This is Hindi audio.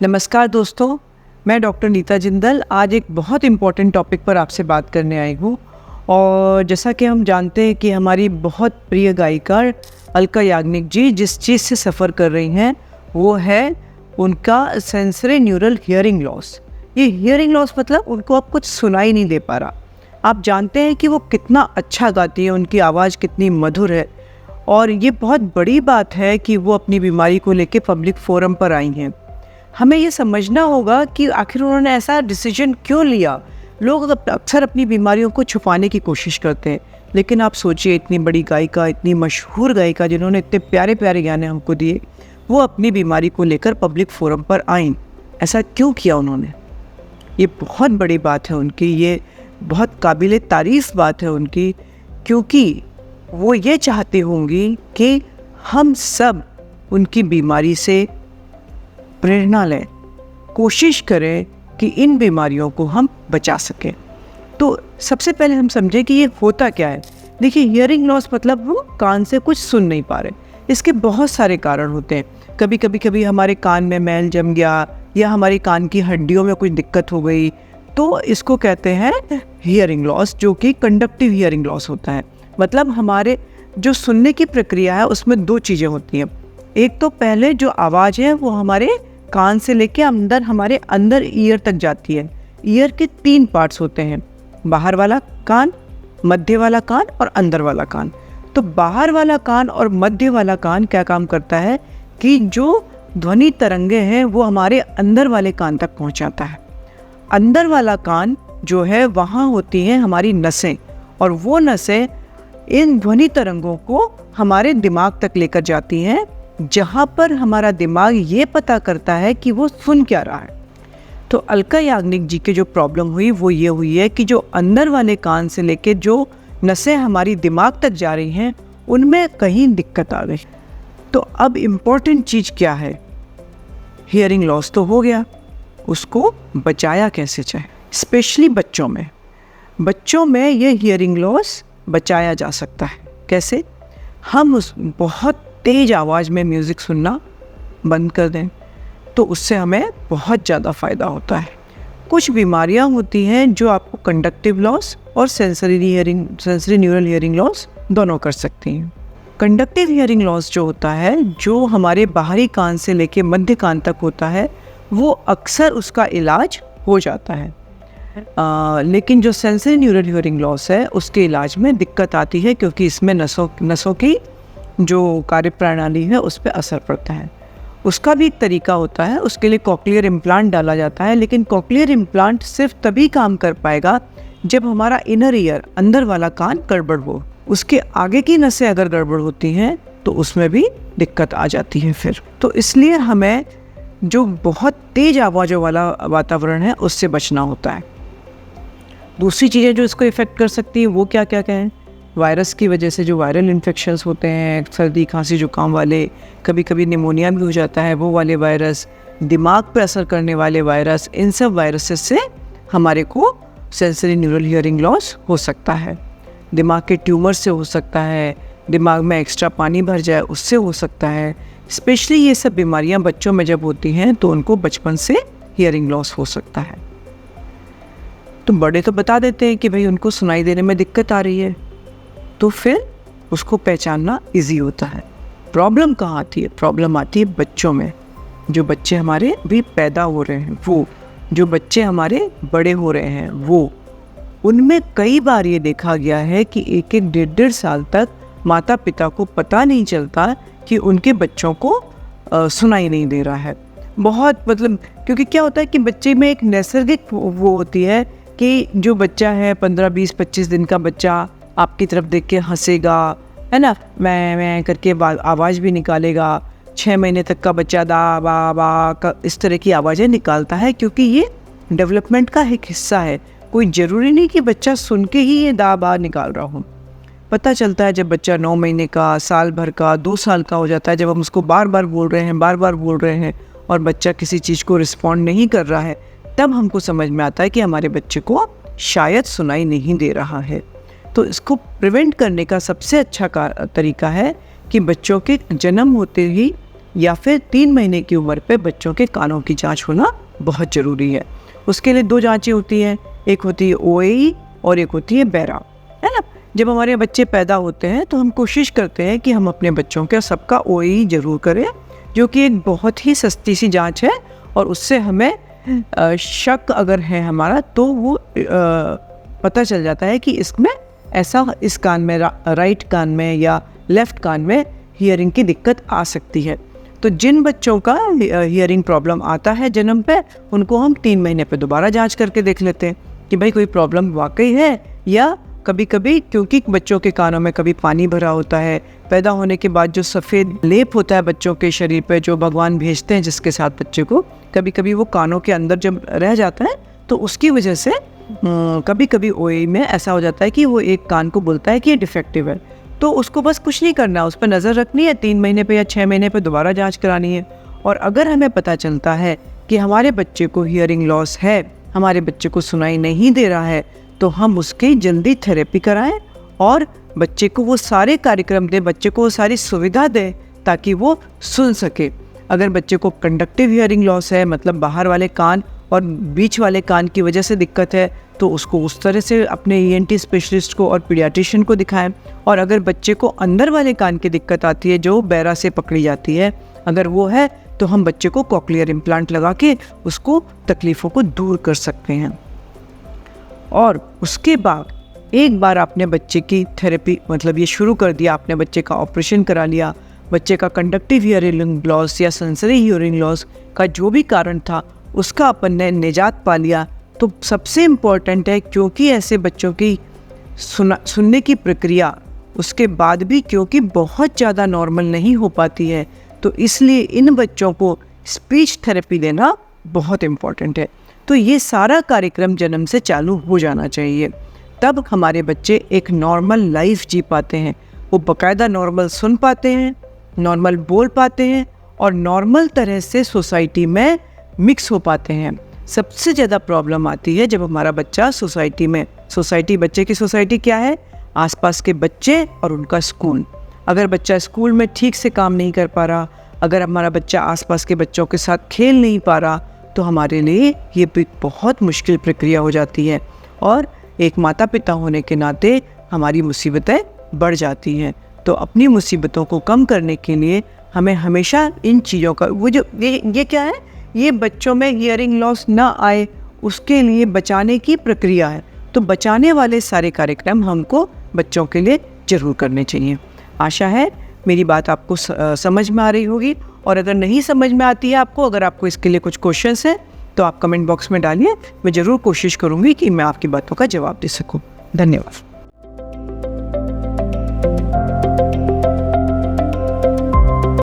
नमस्कार दोस्तों, मैं डॉक्टर नीता जिंदल आज एक बहुत इम्पॉर्टेंट टॉपिक पर आपसे बात करने आई हूँ। और जैसा कि हम जानते हैं कि हमारी बहुत प्रिय गायिका अलका याग्निक जी जिस चीज़ से सफ़र कर रही हैं वो है उनका सेंसरी न्यूरल हियरिंग लॉस। ये हियरिंग लॉस मतलब उनको अब कुछ सुनाई नहीं दे पा रहा। आप जानते हैं कि वो कितना अच्छा गाती है, उनकी आवाज़ कितनी मधुर है और ये बहुत बड़ी बात है कि वो अपनी बीमारी को लेकर पब्लिक फोरम पर आई हैं। हमें ये समझना होगा कि आखिर उन्होंने ऐसा डिसीजन क्यों लिया। लोग अक्सर अपनी बीमारियों को छुपाने की कोशिश करते हैं, लेकिन आप सोचिए इतनी बड़ी गायिका, इतनी मशहूर गायिका जिन्होंने इतने प्यारे प्यारे गाने हमको दिए, वो अपनी बीमारी को लेकर पब्लिक फोरम पर आईं। ऐसा क्यों किया उन्होंने? ये बहुत बड़ी बात है उनकी, ये बहुत काबिले तारीफ़ बात है उनकी, क्योंकि वो ये चाहती होंगी कि हम सब उनकी बीमारी से प्रेरणा लें, कोशिश करें कि इन बीमारियों को हम बचा सकें। तो सबसे पहले हम समझें कि ये होता क्या है। देखिए, हियरिंग लॉस मतलब वो कान से कुछ सुन नहीं पा रहे। इसके बहुत सारे कारण होते हैं। कभी हमारे कान में मैल जम गया या हमारी कान की हड्डियों में कुछ दिक्कत हो गई, तो इसको कहते हैं हियरिंग लॉस, जो कि कंडक्टिव हियरिंग लॉस होता है। मतलब हमारे जो सुनने की प्रक्रिया है उसमें दो चीज़ें होती हैं। एक तो पहले जो आवाज़ है वो हमारे कान से लेके हमारे अंदर ईयर तक जाती है। ईयर के 3 पार्ट्स होते हैं, बाहर वाला कान, मध्य वाला कान और अंदर वाला कान। तो बाहर वाला कान और मध्य वाला कान क्या काम करता है कि जो ध्वनि तरंगे हैं वो हमारे अंदर वाले कान तक पहुंचाता है। अंदर वाला कान जो है वहाँ होती हैं हमारी नसें, और वो नसें इन ध्वनि तरंगों को हमारे दिमाग तक लेकर जाती हैं, जहाँ पर हमारा दिमाग ये पता करता है कि वो सुन क्या रहा है। तो अलका याग्निक जी की जो प्रॉब्लम हुई वो ये हुई है कि जो अंदर वाले कान से लेके जो नसें हमारी दिमाग तक जा रही हैं उनमें कहीं दिक्कत आ गई। तो अब इम्पोर्टेंट चीज़ क्या है? हियरिंग लॉस तो हो गया, उसको बचाया कैसे जाए? स्पेशली बच्चों में ये हियरिंग लॉस बचाया जा सकता है। कैसे? हम उस बहुत तेज़ आवाज़ में म्यूज़िक सुनना बंद कर दें, तो उससे हमें बहुत ज़्यादा फ़ायदा होता है। कुछ बीमारियां होती हैं जो आपको कंडक्टिव लॉस और सेंसरी न्यूरल हियरिंग लॉस दोनों कर सकती हैं। कंडक्टिव हियरिंग लॉस जो होता है, जो हमारे बाहरी कान से लेके मध्य कान तक होता है, वो अक्सर उसका इलाज हो जाता है। लेकिन जो सेंसरी न्यूरल हियरिंग लॉस है उसके इलाज में दिक्कत आती है, क्योंकि इसमें नसों की जो कार्यप्रणाली है उस पर असर पड़ता है। उसका भी एक तरीका होता है, उसके लिए कॉक्लियर इम्प्लांट डाला जाता है। लेकिन कॉक्लियर इम्प्लांट सिर्फ तभी काम कर पाएगा जब हमारा इनर ईयर, अंदर वाला कान गड़बड़ हो। उसके आगे की नसें अगर गड़बड़ होती हैं तो उसमें भी दिक्कत आ जाती है फिर। तो इसलिए हमें जो बहुत तेज़ आवाज़ों वाला वातावरण है उससे बचना होता है। दूसरी चीज़ें जो इसको इफ़ेक्ट कर सकती हैं वो क्या क्या हैं? वायरस की वजह से जो वायरल इन्फेक्शंस होते हैं, सर्दी खांसी जुकाम वाले, कभी निमोनिया भी हो जाता है, वो वाले वायरस, दिमाग पर असर करने वाले वायरस, इन सब वायरसेस से हमारे को सेंसरी न्यूरल हियरिंग लॉस हो सकता है। दिमाग के ट्यूमर से हो सकता है, दिमाग में एक्स्ट्रा पानी भर जाए उससे हो सकता है। स्पेशली ये सब बीमारियां बच्चों में जब होती हैं तो उनको बचपन से हियरिंग लॉस हो सकता है। तो बड़े तो बता देते हैं कि भाई उनको सुनाई देने में दिक्कत आ रही है, तो फिर उसको पहचानना इजी होता है। प्रॉब्लम कहाँ आती है? प्रॉब्लम आती है बच्चों में। जो बच्चे हमारे भी पैदा हो रहे हैं वो, जो बच्चे हमारे बड़े हो रहे हैं वो, उनमें कई बार ये देखा गया है कि 1-1, 1.5 साल तक माता पिता को पता नहीं चलता कि उनके बच्चों को सुनाई नहीं दे रहा है। बहुत क्योंकि क्या होता है कि बच्चे में एक नैसर्गिक वो होती है कि जो बच्चा है 15, 20, 25 दिन का बच्चा आपकी तरफ देख के हंसेगा, है ना, मैं करके आवाज़ भी निकालेगा। 6 महीने तक का बच्चा दा बा बा का इस तरह की आवाज़ें निकालता है, क्योंकि ये डेवलपमेंट का एक हिस्सा है। कोई ज़रूरी नहीं कि बच्चा सुन के ही ये दा बा निकाल रहा हो। पता चलता है जब बच्चा 9 महीने का, साल भर का, 2 साल का हो जाता है, जब हम उसको बार बार बोल रहे हैं और बच्चा किसी चीज़ को रिस्पॉन्ड नहीं कर रहा है, तब हमको समझ में आता है कि हमारे बच्चे को शायद सुनाई नहीं दे रहा है। तो इसको प्रिवेंट करने का सबसे अच्छा तरीका है कि बच्चों के जन्म होते ही या फिर 3 महीने की उम्र पे बच्चों के कानों की जांच होना बहुत ज़रूरी है। उसके लिए 2 जांचें होती हैं, एक होती है OAE और एक होती है बैरा, है ना। जब हमारे बच्चे पैदा होते हैं तो हम कोशिश करते हैं कि हम अपने बच्चों के सबका OAE ज़रूर करें, जो कि एक बहुत ही सस्ती सी जांच है और उससे हमें शक अगर है हमारा तो वो पता चल जाता है कि इसमें ऐसा इस कान में राइट कान में या लेफ़्ट कान में हियरिंग की दिक्कत आ सकती है। तो जिन बच्चों का हियरिंग प्रॉब्लम आता है जन्म पे, उनको हम 3 महीने पे दोबारा जांच करके देख लेते हैं कि भाई कोई प्रॉब्लम वाकई है, या कभी कभी क्योंकि बच्चों के कानों में कभी पानी भरा होता है, पैदा होने के बाद जो सफ़ेद लेप होता है बच्चों के शरीर पे जो भगवान भेजते हैं जिसके साथ बच्चे को, कभी कभी वो कानों के अंदर जब रह जाता है तो उसकी वजह से कभी कभी OAE में ऐसा हो जाता है कि वो एक कान को बोलता है कि ये डिफेक्टिव है। तो उसको बस कुछ नहीं करना, उस पर नज़र रखनी है, 3 महीने पे या 6 महीने पे दोबारा जांच करानी है। और अगर हमें पता चलता है कि हमारे बच्चे को हियरिंग लॉस है, हमारे बच्चे को सुनाई नहीं दे रहा है, तो हम उसकी जल्दी थेरेपी कराएं और बच्चे को वो सारे कार्यक्रम दें, बच्चे को वो सारी सुविधा दें ताकि वो सुन सके। अगर बच्चे को कंडक्टिव हियरिंग लॉस है, मतलब बाहर वाले कान और बीच वाले कान की वजह से दिक्कत है, तो उसको उस तरह से अपने ENT स्पेशलिस्ट को और पीडियाट्रिशियन को दिखाएं। और अगर बच्चे को अंदर वाले कान की दिक्कत आती है जो बैरा से पकड़ी जाती है, अगर वो है तो हम बच्चे को कॉक्लियर इम्प्लांट लगा के उसको तकलीफ़ों को दूर कर सकते हैं। और उसके बाद एक बार आपने बच्चे की थेरेपी मतलब ये शुरू कर दिया, आपने बच्चे का ऑपरेशन करा लिया, बच्चे का कंडक्टिव हियरिंग लॉस या सेंसरी हियरिंग लॉस का जो भी कारण था उसका अपन ने निजात पा लिया, तो सबसे इम्पॉर्टेंट है, क्योंकि ऐसे बच्चों की सुनने की प्रक्रिया उसके बाद भी क्योंकि बहुत ज़्यादा नॉर्मल नहीं हो पाती है, तो इसलिए इन बच्चों को स्पीच थेरेपी देना बहुत इम्पॉर्टेंट है। तो ये सारा कार्यक्रम जन्म से चालू हो जाना चाहिए, तब हमारे बच्चे एक नॉर्मल लाइफ जी पाते हैं, वो बाकायदा नॉर्मल सुन पाते हैं, नॉर्मल बोल पाते हैं और नॉर्मल तरह से सोसाइटी में मिक्स हो पाते हैं। सबसे ज़्यादा प्रॉब्लम आती है जब हमारा बच्चा सोसाइटी बच्चे की सोसाइटी क्या है, आसपास के बच्चे और उनका स्कूल। अगर बच्चा स्कूल में ठीक से काम नहीं कर पा रहा, अगर हमारा बच्चा आसपास के बच्चों के साथ खेल नहीं पा रहा, तो हमारे लिए ये भी बहुत मुश्किल प्रक्रिया हो जाती है और एक माता पिता होने के नाते हमारी मुसीबतें बढ़ जाती हैं। तो अपनी मुसीबतों को कम करने के लिए हमें हमेशा इन चीज़ों का वो जो ये क्या है, ये बच्चों में हियरिंग लॉस ना आए उसके लिए बचाने की प्रक्रिया है। तो बचाने वाले सारे कार्यक्रम हमको बच्चों के लिए ज़रूर करने चाहिए। आशा है मेरी बात आपको समझ में आ रही होगी, और अगर नहीं समझ में आती है आपको, अगर आपको इसके लिए कुछ क्वेश्चंस हैं तो आप कमेंट बॉक्स में डालिए, मैं ज़रूर कोशिश करूँगी कि मैं आपकी बातों का जवाब दे सकूँ। धन्यवाद।